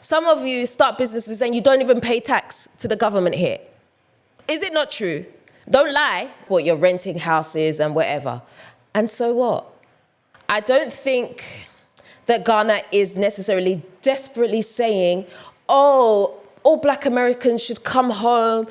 Some of you start businesses and you don't even pay tax to the government here. Is it not true? Don't lie. What, you're renting houses and whatever. And so what? I don't think that Ghana is necessarily desperately saying, oh, all Black Americans should come home,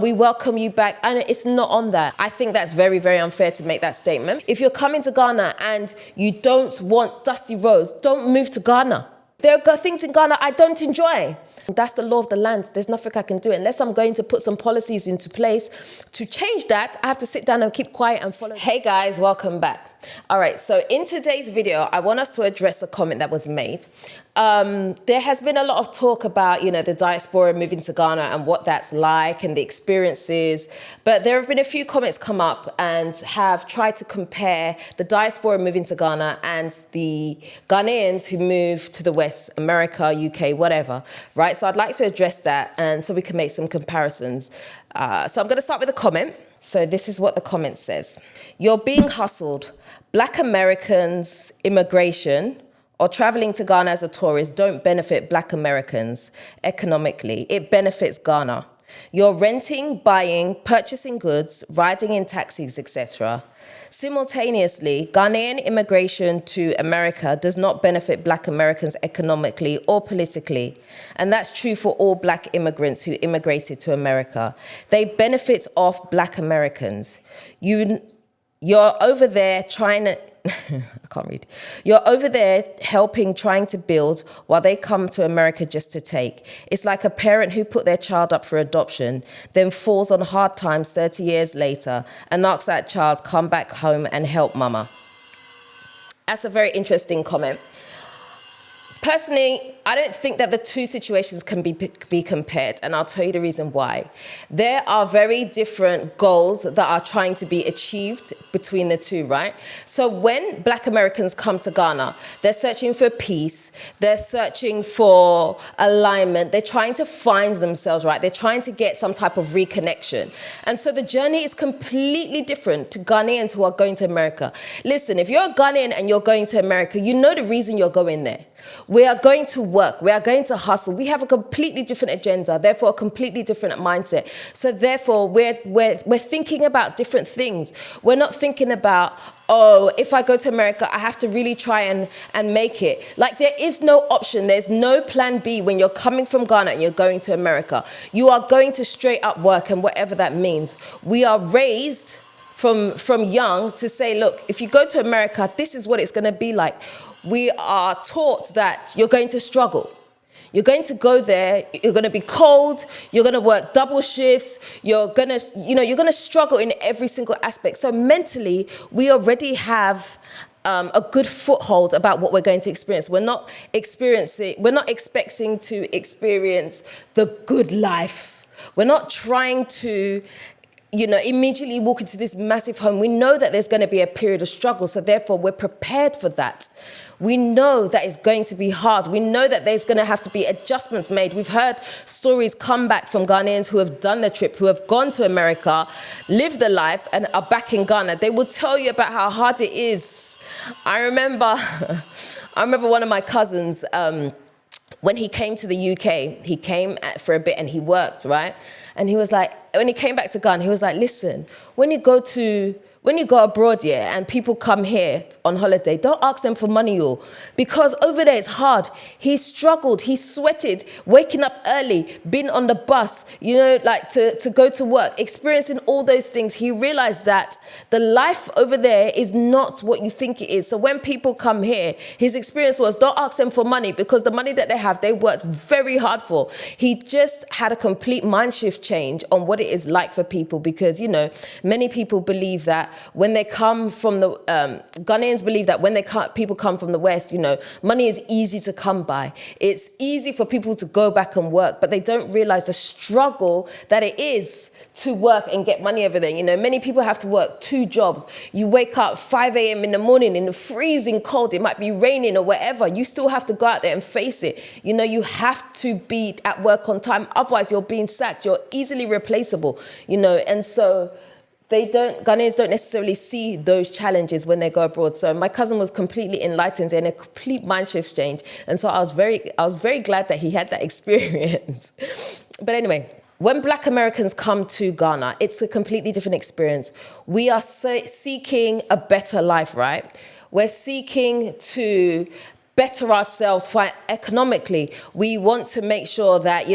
we welcome you back. And it's not on that. I think that's very, very unfair to make that statement. If you're coming to Ghana and you don't want dusty roads, don't move to Ghana. There are things in Ghana I don't enjoy. That's the law of the land. There's nothing I can do. Unless I'm going to put some policies into place to change that, I have to sit down and keep quiet and follow. Hey guys, welcome back. All right, so in today's video, I want us to address a comment that was made. There has been a lot of talk about, the diaspora moving to Ghana and what that's like and the experiences. But there have been a few comments come up and have tried to compare the diaspora moving to Ghana and the Ghanaians who move to the West, America, UK, whatever, right? So I'd like to address that and so we can make some comparisons. So I'm going to start with a comment. So this is what the comment says. You're being hustled. Black Americans, immigration, or traveling to Ghana as a tourist don't benefit Black Americans economically. It benefits Ghana. You're renting, buying, purchasing goods, riding in taxis, etc. Simultaneously, Ghanaian immigration to America does not benefit Black Americans economically or politically. And that's true for all Black immigrants who immigrated to America. They benefit off Black Americans. You're over there trying to, I can't read. You're over there helping, trying to build while they come to America just to take. It's like a parent who put their child up for adoption, then falls on hard times 30 years later and asks that child, come back home and help mama. That's a very interesting comment. Personally, I don't think that the two situations can be compared, and I'll tell you the reason why. There are very different goals that are trying to be achieved between the two, right? So when Black Americans come to Ghana, they're searching for peace, they're searching for alignment, they're trying to find themselves, right? They're trying to get some type of reconnection. And so the journey is completely different to Ghanaians who are going to America. Listen, if you're a Ghanaian and you're going to America, you know the reason you're going there. We are going to work. We are going to hustle. We have a completely different agenda, therefore a completely different mindset. So therefore, we're thinking about different things. We're not thinking about, oh, if I go to America, I have to really try and make it. Like, there is no option. There's no plan B when you're coming from Ghana and you're going to America. You are going to straight up work, and whatever that means. We are raised from young to say, look, if you go to America, this is what it's going to be like. We are taught that you're going to struggle. You're going to go there, you're going to be cold, you're going to work double shifts, you're going to struggle in every single aspect. So mentally, we already have a good foothold about what we're going to experience. We're not expecting to experience the good life. We're not trying to immediately walk into this massive home. We know that there's going to be a period of struggle, so therefore we're prepared for that. We know that it's going to be hard. We know that there's going to have to be adjustments made. We've heard stories come back from Ghanaians who have done the trip, who have gone to America, lived the life, and are back in Ghana. They will tell you about how hard it is. I remember one of my cousins, when he came to the UK, he came for a bit and he worked, right? And he was like, when he came back to Ghana, he was like, listen, when you go abroad, yeah, and people come here on holiday, don't ask them for money, because over there it's hard. He struggled, he sweated, waking up early, been on the bus, to go to work, experiencing all those things. He realized that the life over there is not what you think it is. So when people come here, his experience was, don't ask them for money, because the money that they have, they worked very hard for. He just had a complete mind shift change on what it is like for people, because, many people believe that when they come from the, Ghanaians believe that when people come from the West, money is easy to come by. It's easy for people to go back and work, but they don't realize the struggle that it is to work and get money over there. Many people have to work 2 jobs. You wake up 5 a.m. in the morning in the freezing cold. It might be raining or whatever. You still have to go out there and face it. You have to be at work on time. Otherwise, you're being sacked. You're easily replaceable, and so Ghanaians don't necessarily see those challenges when they go abroad. So my cousin was completely enlightened and a complete mind shift change. And so I was very glad that he had that experience. But anyway, when Black Americans come to Ghana, it's a completely different experience. We are seeking a better life, right? We're seeking to better ourselves economically. We want to make sure that,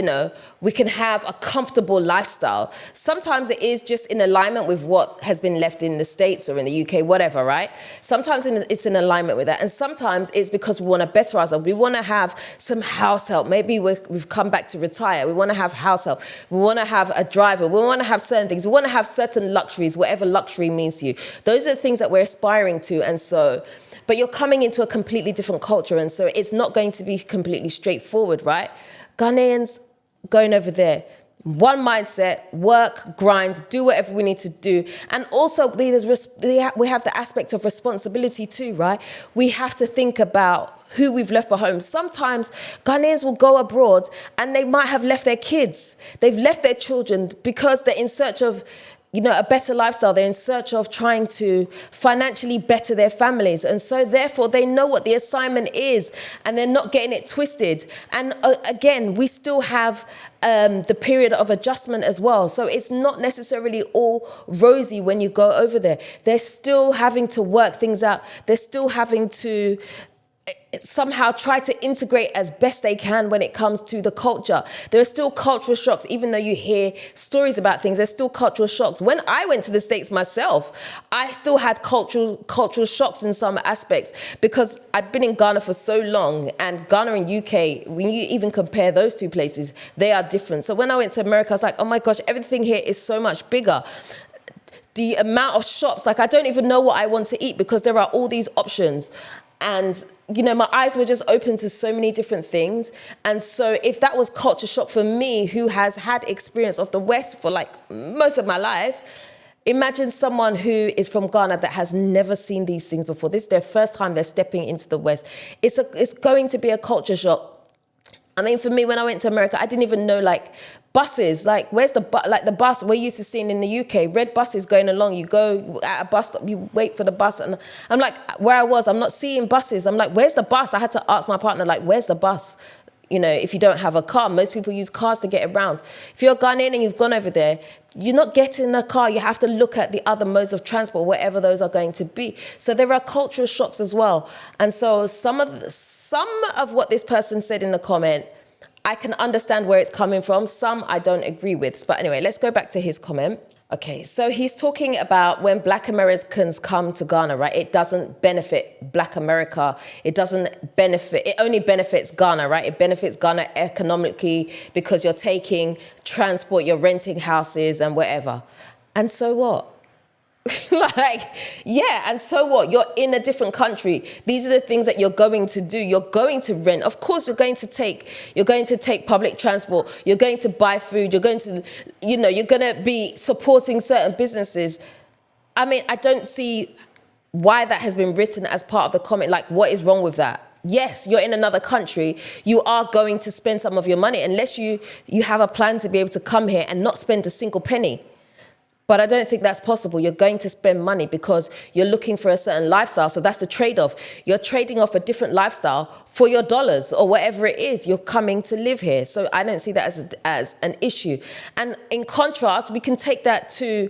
we can have a comfortable lifestyle. Sometimes it is just in alignment with what has been left in the States or in the UK, whatever, right? Sometimes it's in alignment with that. And sometimes it's because we want to better ourselves. We want to have some house help. Maybe we've come back to retire. We want to have house help. We want to have a driver. We want to have certain things. We want to have certain luxuries, whatever luxury means to you. Those are the things that we're aspiring to. And so, but you're coming into a completely different culture, and so it's not going to be completely straightforward, right? Ghanaians going over there, one mindset, work, grind, do whatever we need to do. And also we have the aspect of responsibility too, right? We have to think about who we've left behind. Sometimes Ghanaians will go abroad and they might have left their kids. They've left their children because they're in search of a better lifestyle. They're in search of trying to financially better their families. And so therefore they know what the assignment is and they're not getting it twisted. And again, we still have the period of adjustment as well. So it's not necessarily all rosy when you go over there. They're still having to work things out. They're still having to somehow try to integrate as best they can when it comes to the culture. There are still cultural shocks, even though you hear stories about things, there's still cultural shocks. When I went to the States myself, I still had cultural shocks in some aspects because I'd been in Ghana for so long, and Ghana and UK, when you even compare those two places, they are different. So when I went to America, I was like, oh my gosh, everything here is so much bigger. The amount of shops, I don't even know what I want to eat because there are all these options. And, my eyes were just open to so many different things. And so if that was culture shock for me, who has had experience of the West for most of my life, imagine someone who is from Ghana that has never seen these things before. This is their first time they're stepping into the West. It's going to be a culture shock. I mean, for me, when I went to America, I didn't even know, buses. Where's the bus we're used to seeing in the UK? Red buses going along. You go at a bus stop, you wait for the bus. And I'm where I was, I'm not seeing buses. I'm where's the bus? I had to ask my partner, where's the bus? If you don't have a car, most people use cars to get around. If you're Ghanaian and you've gone over there, you're not getting in a car. You have to look at the other modes of transport, whatever those are going to be. So there are cultural shocks as well. And so some of what this person said in the comment, I can understand where it's coming from. Some I don't agree with. But anyway, let's go back to his comment. Okay, so he's talking about when Black Americans come to Ghana, right? It doesn't benefit Black America. It only benefits Ghana, right? It benefits Ghana economically because you're taking transport, you're renting houses and whatever. And so what? And so what? You're in a different country. These are the things that you're going to do. You're going to rent. Of course, you're going to take public transport. You're going to buy food. You're going to, you're going to be supporting certain businesses. I mean, I don't see why that has been written as part of the comment. What is wrong with that? Yes, you're in another country. You are going to spend some of your money unless you have a plan to be able to come here and not spend a single penny. But I don't think that's possible. You're going to spend money because you're looking for a certain lifestyle. So that's the trade-off. You're trading off a different lifestyle for your dollars or whatever it is. You're coming to live here. So I don't see that as an issue. And in contrast, we can take that to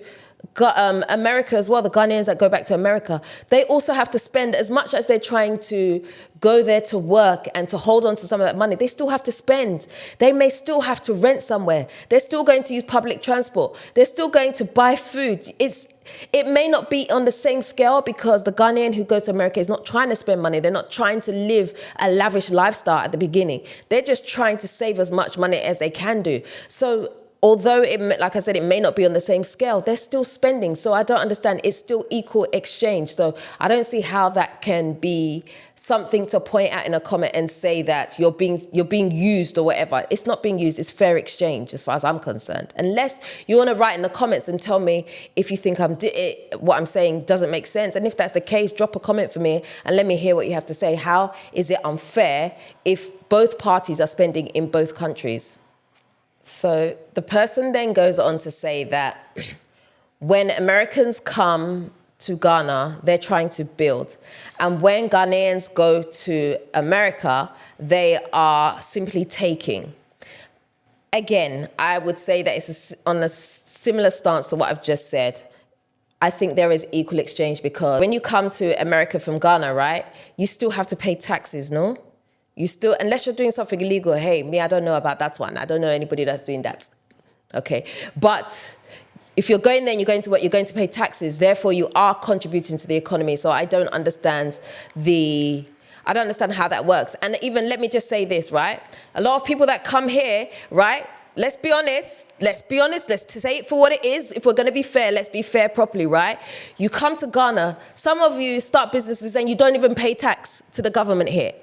America as well. The Ghanaians that go back to America, they also have to spend as much as they're trying to go there to work and to hold on to some of that money. They still have to spend. They may still have to rent somewhere. They're still going to use public transport. They're still going to buy food. It may not be on the same scale because the Ghanaian who goes to America is not trying to spend money. They're not trying to live a lavish lifestyle at the beginning. They're just trying to save as much money as they can do. So although, like I said, it may not be on the same scale, they're still spending. So I don't understand. It's still equal exchange. So I don't see how that can be something to point out in a comment and say that you're being used or whatever. It's not being used. It's fair exchange as far as I'm concerned. Unless you want to write in the comments and tell me if you think what I'm saying doesn't make sense. And if that's the case, drop a comment for me and let me hear what you have to say. How is it unfair if both parties are spending in both countries? So the person then goes on to say that When Americans come to Ghana, they're trying to build. And when Ghanaians go to America, they are simply taking. Again, I would say that it's on a similar stance to what I've just said. I think there is equal exchange because when you come to America from Ghana, right, you still have to pay taxes, no? You still, unless you're doing something illegal, hey, me, I don't know about that one. I don't know anybody that's doing that. Okay. But if you're going there and you're going to what, you're going to pay taxes, therefore you are contributing to the economy. So I don't understand how that works. And even let me just say this, right? A lot of people that come here, right? Let's be honest, let's say it for what it is. If we're going to be fair, let's be fair properly, right? You come to Ghana, some of you start businesses and you don't even pay tax to the government here.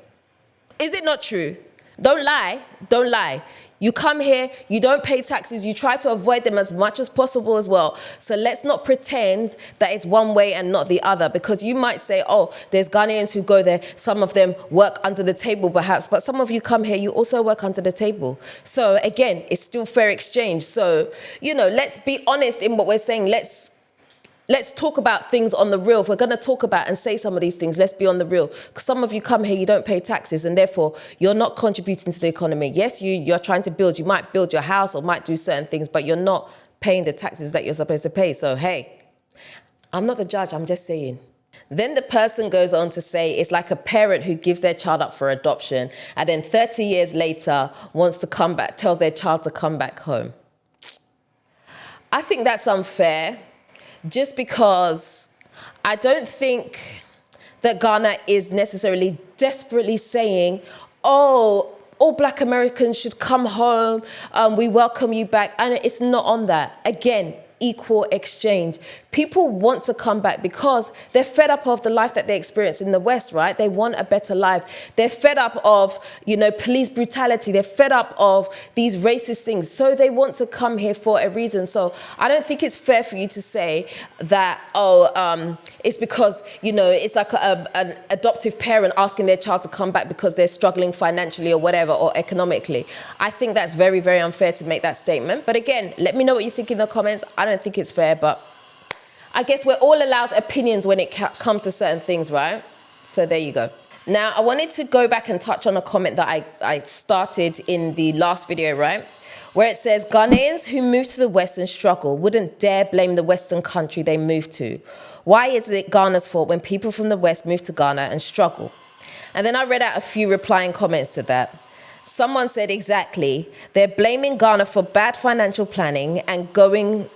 Is it not true? Don't lie. You come here, you don't pay taxes, you try to avoid them as much as possible as well. So let's not pretend that it's one way and not the other, because you might say, oh, there's Ghanaians who go there, some of them work under the table perhaps, but some of you come here, you also work under the table. So again, it's still fair exchange. So, let's be honest in what we're saying. Let's talk about things on the real. If we're going to talk about and say some of these things, let's be on the real. Because some of you come here, you don't pay taxes, and therefore you're not contributing to the economy. Yes, you're trying to build. You might build your house or might do certain things, but you're not paying the taxes that you're supposed to pay. So, hey, I'm not the judge. I'm just saying. Then the person goes on to say it's like a parent who gives their child up for adoption and then 30 years later wants to come back, tells their child to come back home. I think that's unfair. Just because I don't think that Ghana is necessarily desperately saying, oh, all Black Americans should come home, we welcome you back. And it's not on that. Again, equal exchange. People want to come back because they're fed up of the life that they experience in the West, right? They want a better life. They're fed up of, police brutality. They're fed up of these racist things. So they want to come here for a reason. So I don't think it's fair for you to say that, it's because, it's like an adoptive parent asking their child to come back because they're struggling financially or whatever, or economically. I think that's very, very unfair to make that statement. But again, let me know what you think in the comments. I don't think it's fair, but I guess we're all allowed opinions when it comes to certain things, right? So there you go. Now, I wanted to go back and touch on a comment that I started in the last video, right? Where it says, Ghanaians who move to the West and struggle wouldn't dare blame the Western country they moved to. Why is it Ghana's fault when people from the West move to Ghana and struggle? And then I read out a few replying comments to that. Someone said, exactly, they're blaming Ghana for bad financial planning and going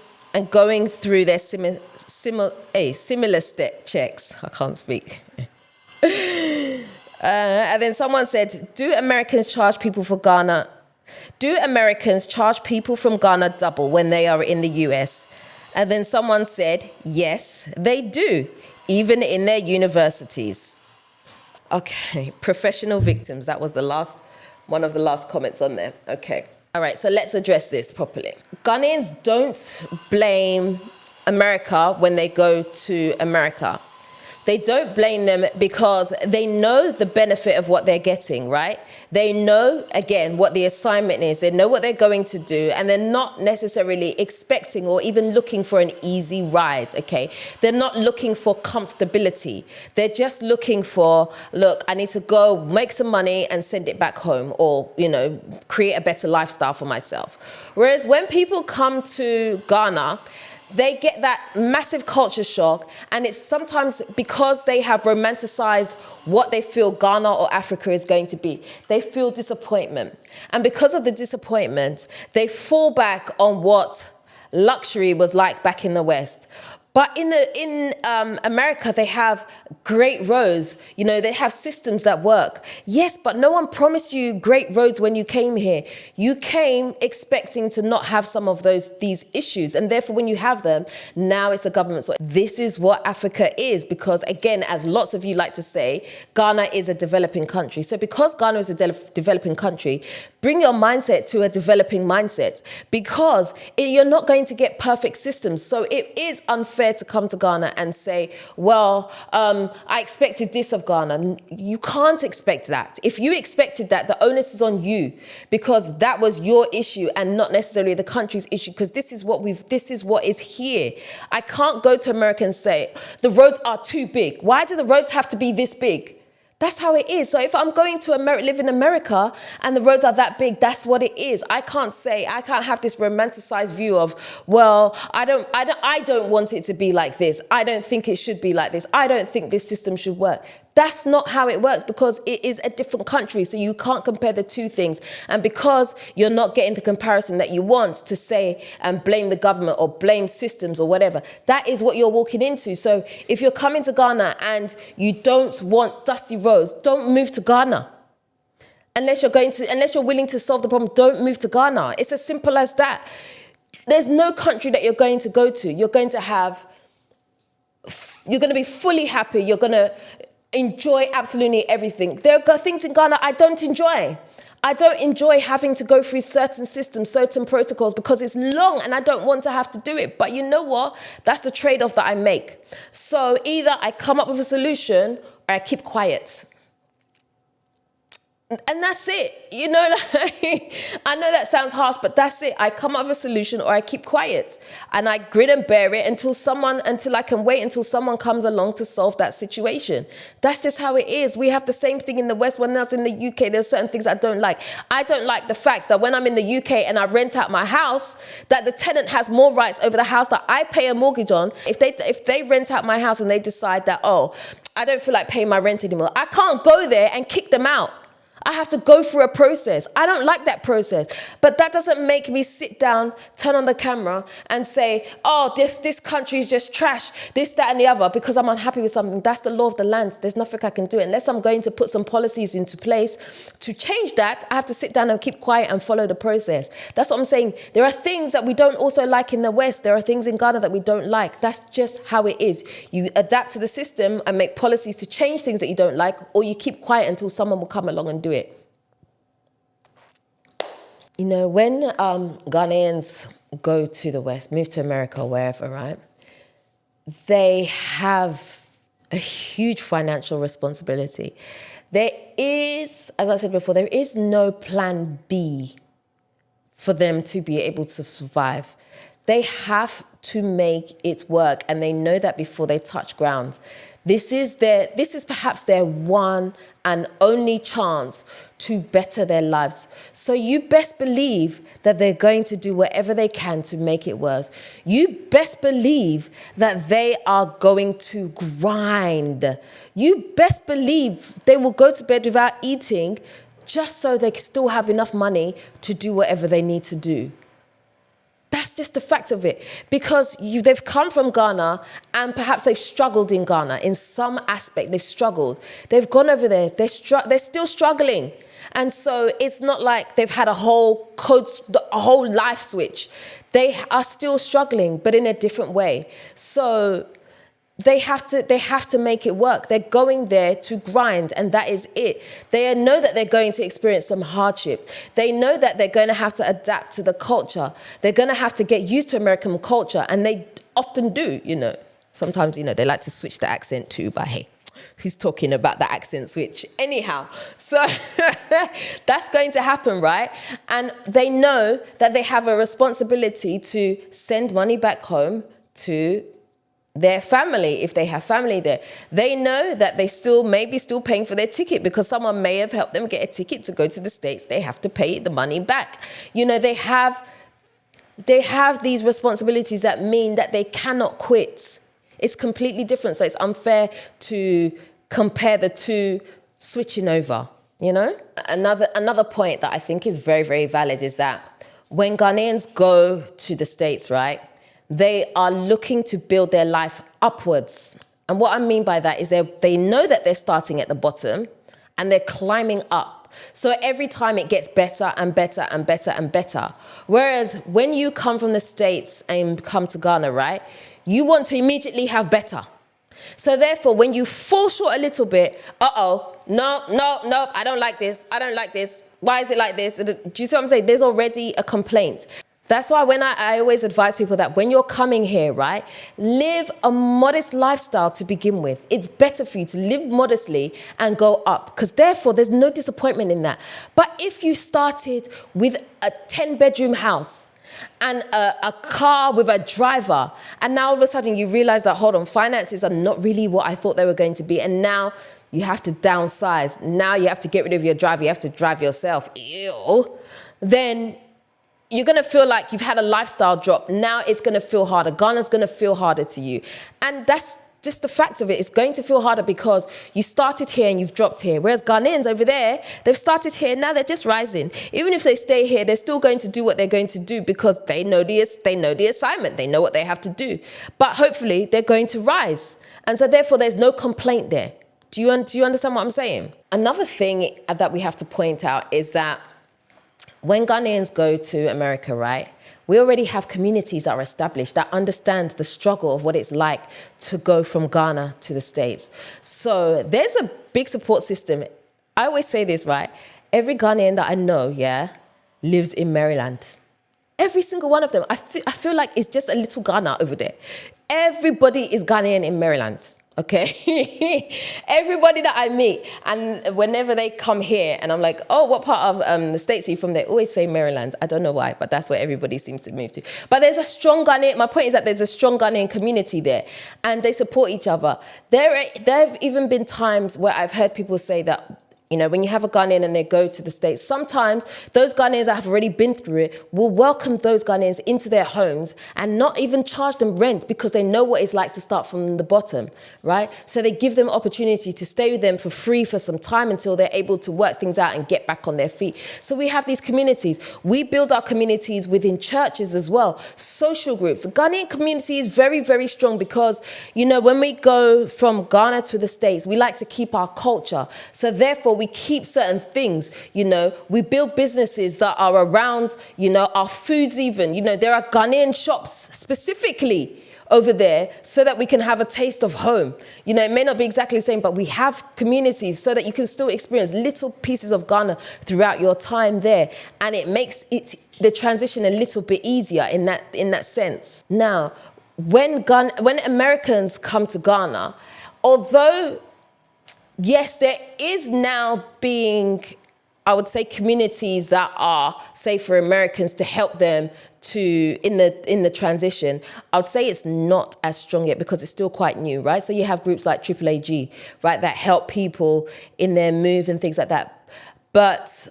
through their similar step checks. I can't speak. And then someone said, do Americans charge people from Ghana double when they are in the US? And then someone said, yes, they do, even in their universities. Okay, professional victims. That was one of the last comments on there. Okay. All right, so let's address this properly. Ghanaians don't blame America when they go to America. They don't blame them because they know the benefit of what they're getting, right? They know, again, what the assignment is. They know what they're going to do, and they're not necessarily expecting or even looking for an easy ride, okay? They're not looking for comfortability. They're just looking for, look, I need to go make some money and send it back home, or, create a better lifestyle for myself. Whereas when people come to Ghana, they get that massive culture shock, and it's sometimes because they have romanticized what they feel Ghana or Africa is going to be. They feel disappointment. And because of the disappointment, they fall back on what luxury was like back in the West. But in America, they have great roads. They have systems that work. Yes, but no one promised you great roads when you came here. You came expecting to not have some of these issues. And therefore, when you have them, now it's the government's fault. This is what Africa is. Because again, as lots of you like to say, Ghana is a developing country. So because Ghana is a developing country, bring your mindset to a developing mindset. Because you're not going to get perfect systems. So it is unfair unfair to come to Ghana and say, well, I expected this of Ghana. You can't expect that. If you expected that, the onus is on you, because that was your issue and not necessarily the country's issue, because this is what is here. I can't go to America and say, the roads are too big. Why do the roads have to be this big? That's how it is. So if I'm going to live in America and the roads are that big, that's what it is. I can't have this romanticized view of, well, I don't want it to be like this. I don't think it should be like this. I don't think this system should work. That's not how it works, because it is a different country. So you can't compare the two things. And because you're not getting the comparison that you want to say and blame the government or blame systems or whatever, that is what you're walking into. So if you're coming to Ghana and you don't want dusty roads, don't move to Ghana. Unless you're willing to solve the problem, don't move to Ghana. It's as simple as that. There's no country that you're going to go to. You're going to be fully happy. You're going to enjoy absolutely everything. There are things in Ghana I don't enjoy. I don't enjoy having to go through certain systems, certain protocols, because it's long and I don't want to have to do it. But you know what? That's the trade-off that I make. So either I come up with a solution or I keep quiet. And that's it. You know, I know that sounds harsh, but that's it. I come up with a solution or I keep quiet. And I grin and bear it until I can wait until someone comes along to solve that situation. That's just how it is. We have the same thing in the West. When I was in the UK, there's certain things I don't like. I don't like the fact that when I'm in the UK and I rent out my house, that the tenant has more rights over the house that I pay a mortgage on. If they rent out my house and they decide that, oh, I don't feel like paying my rent anymore, I can't go there and kick them out. I have to go through a process. I don't like that process. But that doesn't make me sit down, turn on the camera and say, oh, this country is just trash, this, that, and the other, because I'm unhappy with something. That's the law of the land. There's nothing I can do. Unless I'm going to put some policies into place to change that, I have to sit down and keep quiet and follow the process. That's what I'm saying. There are things that we don't also like in the West. There are things in Ghana that we don't like. That's just how it is. You adapt to the system and make policies to change things that you don't like, or you keep quiet until someone will come along and do it. You know, when Ghanaians go to the West, move to America or wherever, right, they have a huge financial responsibility. There is, as I said before, there is no plan B for them to be able to survive. They have to make it work, and they know that before they touch ground. This is perhaps their one and only chance to better their lives. So you best believe that they're going to do whatever they can to make it worse. You best believe that they are going to grind. You best believe they will go to bed without eating just so they still have enough money to do whatever they need to do. That's just the fact of it, because they've come from Ghana and perhaps they've struggled in Ghana in some aspect. They've struggled. They've gone over there. They're still struggling. And so it's not like they've had a whole life switch. They are still struggling, but in a different way. So they have to make it work. They're going there to grind, and that is it. They know that they're going to experience some hardship. They know that they're going to have to adapt to the culture. They're going to have to get used to American culture, and they often do, you know. Sometimes, you know, they like to switch the accent too, but hey, who's talking about the accent switch? Anyhow, so that's going to happen, right? And they know that they have a responsibility to send money back home to their family, if they have family there. They know that they may be still paying for their ticket, because someone may have helped them get a ticket to go to the States. They have to pay the money back. You know, they have these responsibilities that mean that they cannot quit. It's completely different. So it's unfair to compare the two switching over, you know? Another point that I think is very, very valid is that when Ghanaians go to the States, right, they are looking to build their life upwards. And what I mean by that is they know that they're starting at the bottom and they're climbing up. So every time it gets better and better and better and better. Whereas when you come from the States and come to Ghana, right, you want to immediately have better. So therefore, when you fall short a little bit, no, I don't like this. Why is it like this? Do you see what I'm saying? There's already a complaint. That's why when I always advise people that when you're coming here, right, live a modest lifestyle to begin with. It's better for you to live modestly and go up, because therefore there's no disappointment in that. But if you started with a 10-bedroom house and a car with a driver, and now all of a sudden you realize that, hold on, finances are not really what I thought they were going to be, and now you have to downsize, now you have to get rid of your driver, you have to drive yourself, ew, then you're going to feel like you've had a lifestyle drop. Now it's going to feel harder. Ghana's going to feel harder to you. And that's just the fact of it. It's going to feel harder because you started here and you've dropped here. Whereas Ghanaians over there, they've started here, now they're just rising. Even if they stay here, they're still going to do what they're going to do because they know the assignment. They know what they have to do. But hopefully they're going to rise. And so therefore there's no complaint there. Do you understand what I'm saying? Another thing that we have to point out is that when Ghanaians go to America, right, we already have communities that are established that understand the struggle of what it's like to go from Ghana to the States. So there's a big support system. I always say this, right? Every Ghanaian that I know, lives in Maryland. Every single one of them. I feel like it's just a little Ghana over there. Everybody is Ghanaian in Maryland. Okay, everybody that I meet, and whenever they come here and I'm like, oh, what part of the States are you from? They always say Maryland. I don't know why, but that's where everybody seems to move to. But there's a strong Ghanaian, my point is that there's a strong Ghanaian community there and they support each other. There have even been times where I've heard people say that, you know, when you have a Ghanaian and they go to the States, sometimes those Ghanaians that have already been through it will welcome those Ghanaians into their homes and not even charge them rent because they know what it's like to start from the bottom, right? So they give them opportunity to stay with them for free for some time until they're able to work things out and get back on their feet. So we have these communities. We build our communities within churches as well, social groups. The Ghanaian community is very, very strong because, you know, when we go from Ghana to the States, we like to keep our culture. So therefore, we keep certain things, you know, we build businesses that are around, you know, our foods even, you know, there are Ghanaian shops specifically over there so that we can have a taste of home. You know, it may not be exactly the same, but we have communities so that you can still experience little pieces of Ghana throughout your time there. And it makes the transition a little bit easier in that sense. Now, when Americans come to Ghana, although yes, there is now being, I would say, communities that are safe for Americans to help them in the transition. I would say it's not as strong yet because it's still quite new, right? So you have groups like AAAG, right, that help people in their move and things like that. But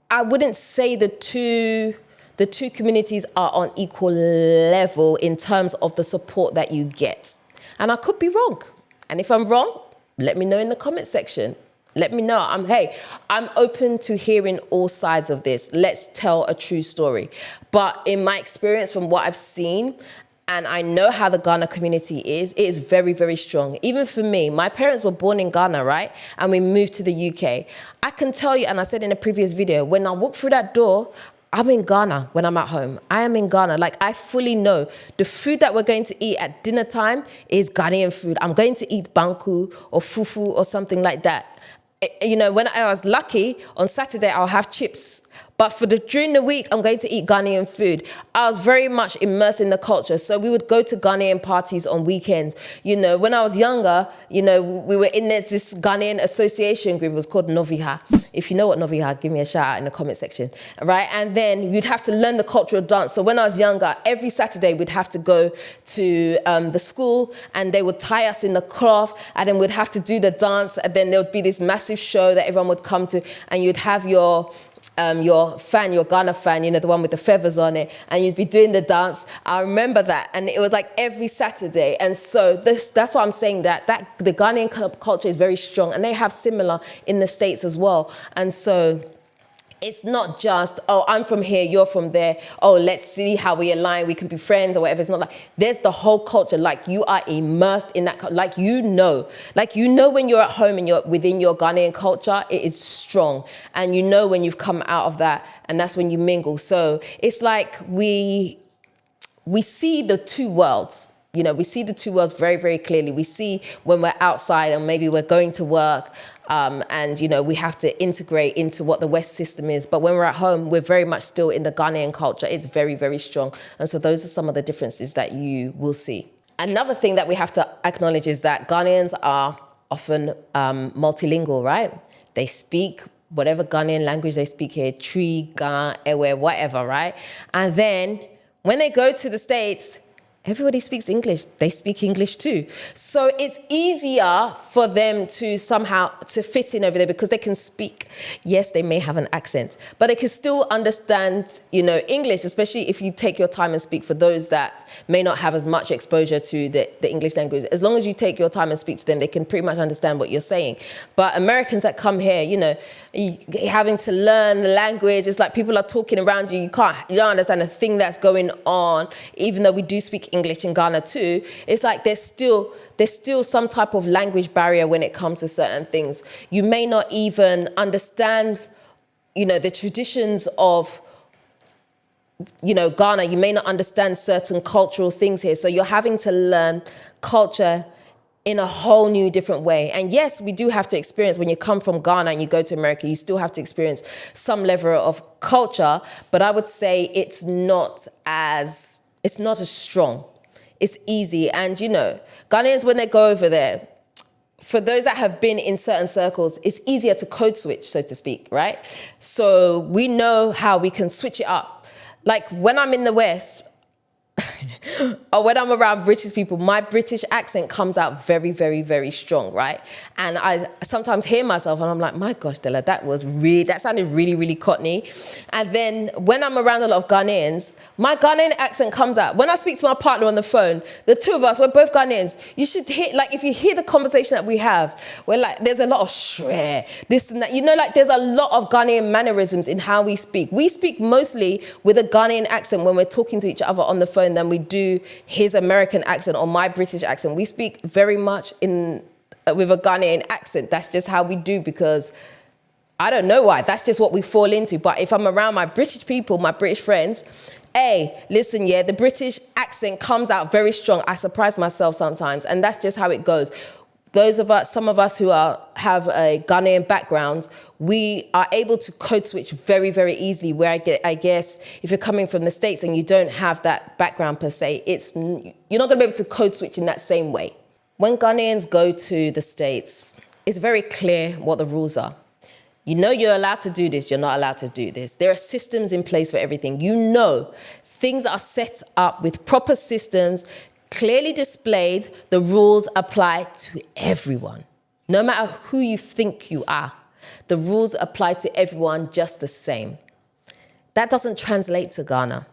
I wouldn't say the two communities are on equal level in terms of the support that you get. And I could be wrong. And if I'm wrong, let me know in the comment section. Let me know. I'm open to hearing all sides of this. Let's tell a true story. But in my experience from what I've seen, and I know how the Ghana community is, it is very, very strong. Even for me, my parents were born in Ghana, right? And we moved to the UK. I can tell you, and I said in a previous video, when I walk through that door, I'm in Ghana when I'm at home. I am in Ghana. Like, I fully know the food that we're going to eat at dinner time is Ghanaian food. I'm going to eat banku or fufu or something like that. You know, when I was lucky, on Saturday, I'll have chips. But during the week, I'm going to eat Ghanaian food. I was very much immersed in the culture. So we would go to Ghanaian parties on weekends. You know, when I was younger, you know, we were in this Ghanaian association group. It was called Noviha. If you know what Noviha, give me a shout out in the comment section, right? And then you'd have to learn the cultural dance. So when I was younger, every Saturday we'd have to go to the school and they would tie us in the cloth and then we'd have to do the dance. And then there would be this massive show that everyone would come to and you'd have your Ghana fan, you know, the one with the feathers on it, and you'd be doing the dance. I remember that, and it was like every Saturday. And so that's why I'm saying that the Ghanaian culture is very strong, and they have similar in the States as well. And so it's not just, oh, I'm from here, you're from there. Oh, let's see how we align. We can be friends or whatever. It's not like, there's the whole culture. Like, you are immersed in that. Like you know when you're at home and you're within your Ghanaian culture, it is strong. And you know when you've come out of that, and that's when you mingle. So it's like we see the two worlds. You know, we see the two worlds very, very clearly. We see when we're outside and maybe we're going to work and, you know, we have to integrate into what the West system is. But when we're at home, we're very much still in the Ghanaian culture. It's very, very strong. And so those are some of the differences that you will see. Another thing that we have to acknowledge is that Ghanaians are often multilingual, right? They speak whatever Ghanaian language they speak here, Tree, Ga, Ewe, whatever, right? And then when they go to the States, everybody speaks English. They speak English too. So it's easier for them to somehow to fit in over there because they can speak. Yes, they may have an accent, but they can still understand, you know, English, especially if you take your time and speak for those that may not have as much exposure to the English language. As long as you take your time and speak to them, they can pretty much understand what you're saying. But Americans that come here, you know, having to learn the language, it's like people are talking around you. You don't understand a thing that's going on, even though we do speak English in Ghana too. It's like there's still some type of language barrier when it comes to certain things. You may not even understand, you know, the traditions of, you know, Ghana. You may not understand certain cultural things here. So you're having to learn culture in a whole new different way. And yes, we do have to experience, when you come from Ghana and you go to America, you still have to experience some level of culture, but I would say it's not as strong. It's easy. And, you know, Ghanaians, when they go over there, for those that have been in certain circles, it's easier to code switch, so to speak, right? So we know how we can switch it up. Like when I'm in the West, or when I'm around British people, my British accent comes out very, very, very strong, right? And I sometimes hear myself and I'm like, my gosh, Dela, that sounded really, really Cockney. And then when I'm around a lot of Ghanaians, my Ghanaian accent comes out. When I speak to my partner on the phone, the two of us, we're both Ghanaians. You should hear, like, if you hear the conversation that we have, we're like, there's a lot of shre, this and that. You know, like there's a lot of Ghanaian mannerisms in how we speak. We speak mostly with a Ghanaian accent when we're talking to each other on the phone than we do his American accent or my British accent. We speak very much with a Ghanaian accent. That's just how we do, because I don't know why. That's just what we fall into. But if I'm around my British people, my British friends, hey, listen, yeah, the British accent comes out very strong. I surprise myself sometimes, and that's just how it goes. Some of us who have a Ghanaian background, we are able to code switch very, very easily. Where I guess if you're coming from the States and you don't have that background per se, you're not going to be able to code switch in that same way. When Ghanaians go to the States, it's very clear what the rules are. You know you're allowed to do this, you're not allowed to do this. There are systems in place for everything. You know things are set up with proper systems, clearly displayed. The rules apply to everyone. No matter who you think you are, the rules apply to everyone just the same. That doesn't translate to Ghana.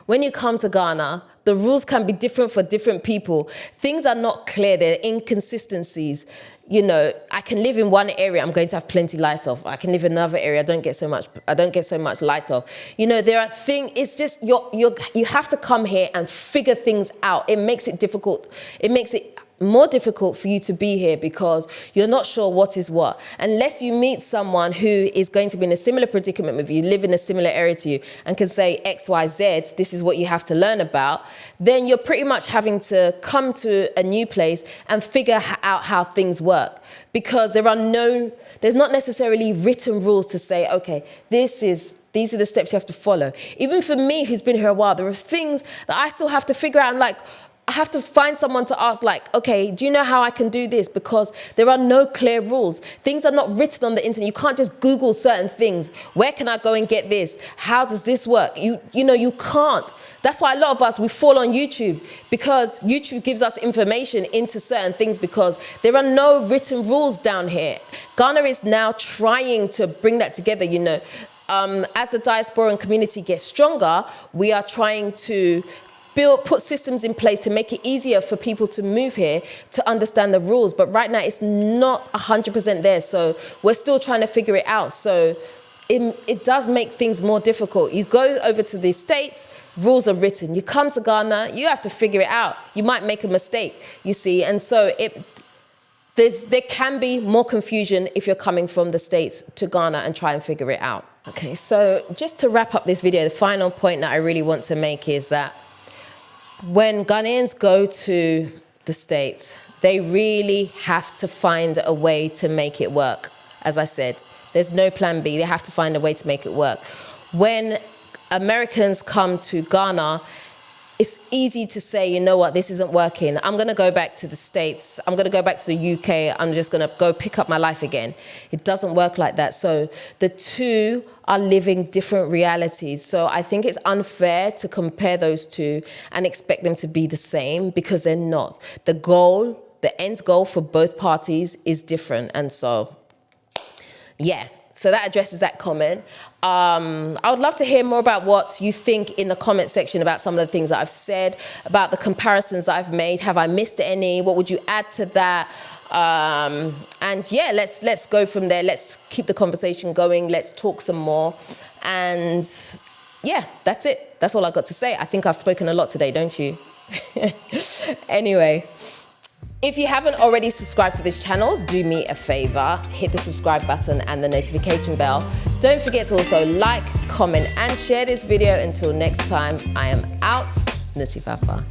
When you come to Ghana, the rules can be different for different people. Things are not clear, there are inconsistencies. You know, I can live in one area, I'm going to have plenty light off. I can live in another area, I don't get so much light off. You know, there are things, it's just, you have to come here and figure things out. It makes it difficult. It makes it more difficult for you to be here because you're not sure what is what. Unless you meet someone who is going to be in a similar predicament with you, live in a similar area to you, and can say X, Y, Z, this is what you have to learn about, then you're pretty much having to come to a new place and figure out how things work. Because there's not necessarily written rules to say, okay, these are the steps you have to follow. Even for me, who's been here a while, there are things that I still have to figure out. I'm like, I have to find someone to ask, like, okay, do you know how I can do this? Because there are no clear rules. Things are not written on the internet. You can't just Google certain things. Where can I go and get this? How does this work? You know, you can't. That's why a lot of us, we fall on YouTube, because YouTube gives us information into certain things because there are no written rules down here. Ghana is now trying to bring that together, you know. As the diaspora and community gets stronger, we are trying to put systems in place to make it easier for people to move here, to understand the rules. But right now, it's not 100% there. So we're still trying to figure it out. So it does make things more difficult. You go over to the States, rules are written. You come to Ghana, you have to figure it out. You might make a mistake, you see. And so there can be more confusion if you're coming from the States to Ghana and try and figure it out. Okay, so just to wrap up this video, the final point that I really want to make is that When Ghanaians go to the States, they really have to find a way to make it work. As I said, there's no plan B. They have to find a way to make it work. When Americans come to Ghana, it's easy to say, you know what, this isn't working. I'm going to go back to the States. I'm going to go back to the UK. I'm just going to go pick up my life again. It doesn't work like that. So the two are living different realities. So I think it's unfair to compare those two and expect them to be the same, because they're not. The goal, the end goal for both parties is different. And so, yeah. So that addresses that comment. I would love to hear more about what you think in the comment section about some of the things that I've said, about the comparisons that I've made. Have I missed any? What would you add to that? And yeah, let's go from there. Let's keep the conversation going. Let's talk some more. And yeah, that's it. That's all I've got to say. I think I've spoken a lot today, don't you? Anyway. If you haven't already subscribed to this channel, do me a favor, hit the subscribe button and the notification bell. Don't forget to also like, comment, and share this video. Until next time, I am out. Nutifafa.